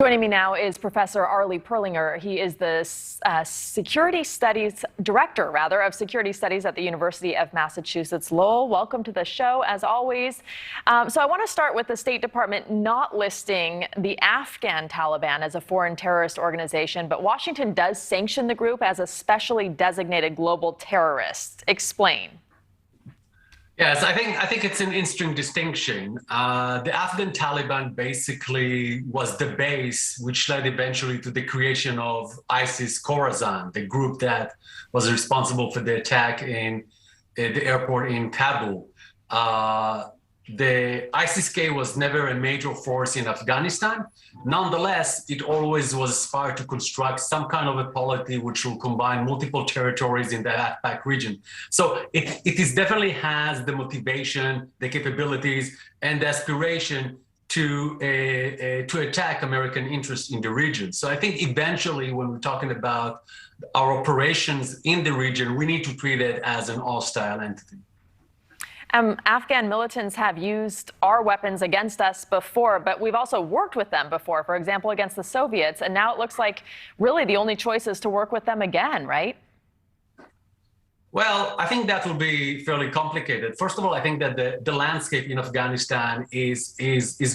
Joining me now is Professor Arlie Perlinger. He is the Security Studies Director, of Security Studies at the University of Massachusetts Lowell. Welcome to the show, as always. So I want to start with the State Department not listing the Afghan Taliban as a foreign terrorist organization, but Washington does sanction the group as a specially designated global terrorist. Explain. Yes, I think it's an interesting distinction. The Afghan Taliban basically was the base which led eventually to the creation of ISIS Khorasan, the group that was responsible for the attack in the airport in Kabul. The ISIS-K was never a major force in Afghanistan. Nonetheless, it always was aspired to construct some kind of a polity which will combine multiple territories in the AFPAC region. So it definitely has the motivation, the capabilities, and the aspiration to attack American interests in the region. So I think eventually, when we're talking about our operations in the region, we need to treat it as an hostile entity. Afghan militants have used our weapons against us before, but we've also worked with them before, for example, against the Soviets. And now it looks like really the only choice is to work with them again, right? Well, I think that will be fairly complicated. First of all, I think that the landscape in Afghanistan is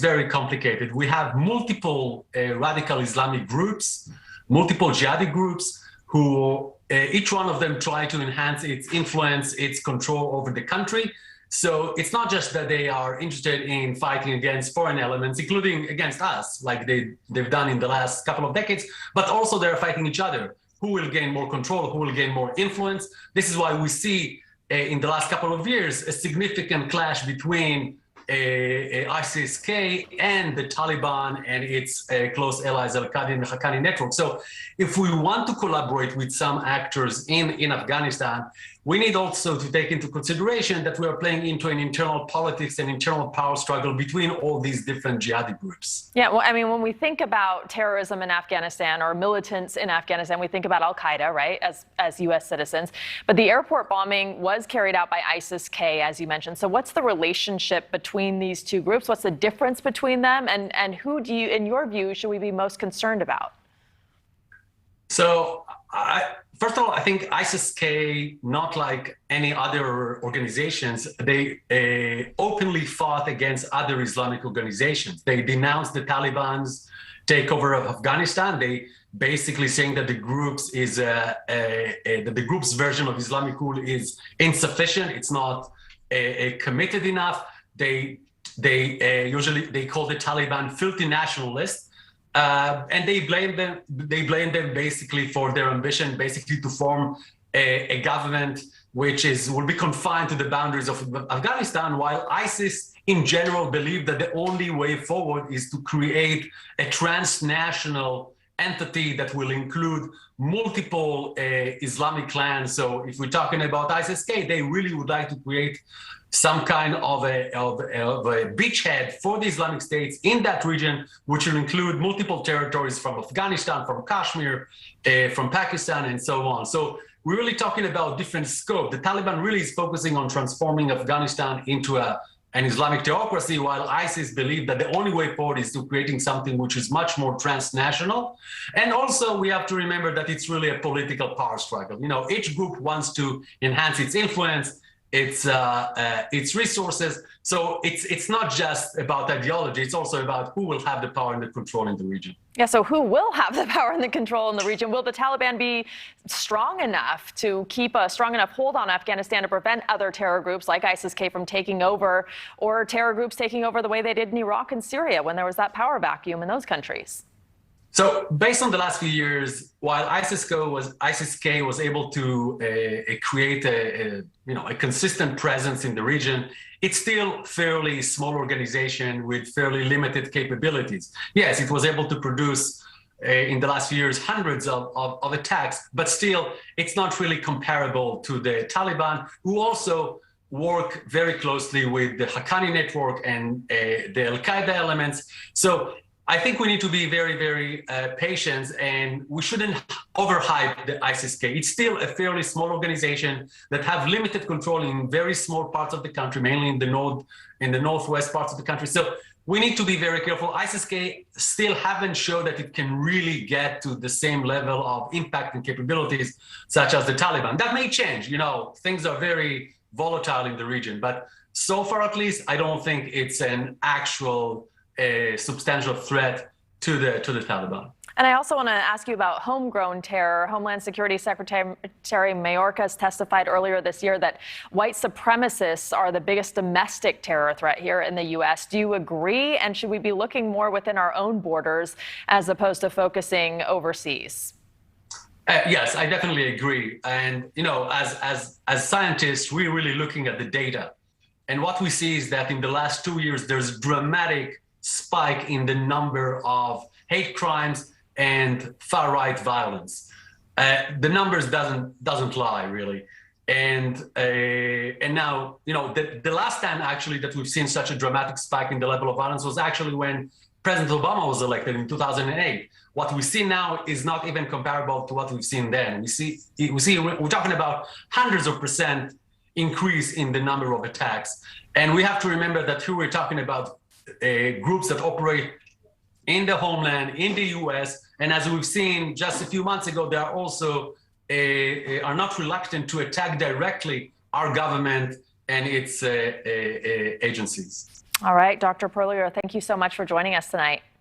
very complicated. We have multiple radical Islamic groups, multiple jihadi groups, who each one of them try to enhance its influence, its control over the country. So it's not just that they are interested in fighting against foreign elements, including against us, like they've done in the last couple of decades, but also they're fighting each other. Who will gain more control? Who will gain more influence? This is why we see in the last couple of years a significant clash between ISIS-K and the Taliban and its close allies, Al-Qaeda and the Haqqani network. So if we want to collaborate with some actors in Afghanistan, we need also to take into consideration that we are playing into an internal politics and internal power struggle between all these different jihadi groups. Yeah, well, I mean, when we think about terrorism in Afghanistan or militants in Afghanistan, we think about Al-Qaeda, right, as U.S. citizens. But the airport bombing was carried out by ISIS-K, as you mentioned. So what's the relationship between these two groups? What's the difference between them? And who do you, in your view, should we be most concerned about? So first of all, I think ISIS-K, not like any other organizations, they openly fought against other Islamic organizations. They denounced the Taliban's takeover of Afghanistan. They basically saying that the group's version of Islamic rule is insufficient. It's not committed enough. They usually call the Taliban filthy nationalists. And they blame them basically for their ambition, basically to form a government which will be confined to the boundaries of Afghanistan, while ISIS in general believe that the only way forward is to create a transnational entity that will include multiple Islamic clans. So if we're talking about ISIS-K, they really would like to create some kind of a beachhead for the Islamic states in that region, which will include multiple territories from Afghanistan, from Kashmir, from Pakistan, and so on. So we're really talking about different scope. The Taliban really is focusing on transforming Afghanistan into an Islamic theocracy, while ISIS believe that the only way forward is to creating something which is much more transnational. And also we have to remember that it's really a political power struggle. You know, each group wants to enhance its influence, its resources. So it's not just about ideology, it's also about who will have the power and the control in the region. Yeah, so who will have the power and the control in the region? Will the Taliban be strong enough to keep a strong enough hold on Afghanistan to prevent other terror groups like ISIS-K from taking over, or terror groups taking over the way they did in Iraq and Syria when there was that power vacuum in those countries? So based on the last few years, while ISIS-K was able to create a consistent presence in the region, it's still a fairly small organization with fairly limited capabilities. Yes, it was able to produce in the last few years hundreds of attacks, but still it's not really comparable to the Taliban, who also work very closely with the Haqqani network and the Al-Qaeda elements. So I think we need to be very, very patient, and we shouldn't overhype the ISIS-K. It's still a fairly small organization that have limited control in very small parts of the country, mainly in the northwest parts of the country. So we need to be very careful. ISIS-K still haven't shown that it can really get to the same level of impact and capabilities such as the Taliban. That may change, things are very volatile in the region, but so far at least, I don't think it's an actual substantial threat to the Taliban. And I also want to ask you about homegrown terror. Homeland Security Secretary Mayorkas testified earlier this year that white supremacists are the biggest domestic terror threat here in the U.S. Do you agree? And should we be looking more within our own borders as opposed to focusing overseas? Yes, I definitely agree. And, as scientists, we're really looking at the data. And what we see is that in the last 2 years, there's a dramatic spike in the number of hate crimes and far-right violence. The numbers doesn't lie, really. And now, the last time actually that we've seen such a dramatic spike in the level of violence was actually when President Obama was elected in 2008. What we see now is not even comparable to what we've seen then. We're talking about hundreds of % increase in the number of attacks. And we have to remember that here we're talking about groups that operate in the homeland, in the U.S., and as we've seen just a few months ago, they are also are not reluctant to attack directly our government and its agencies. All right, Dr. Perlier, thank you so much for joining us tonight.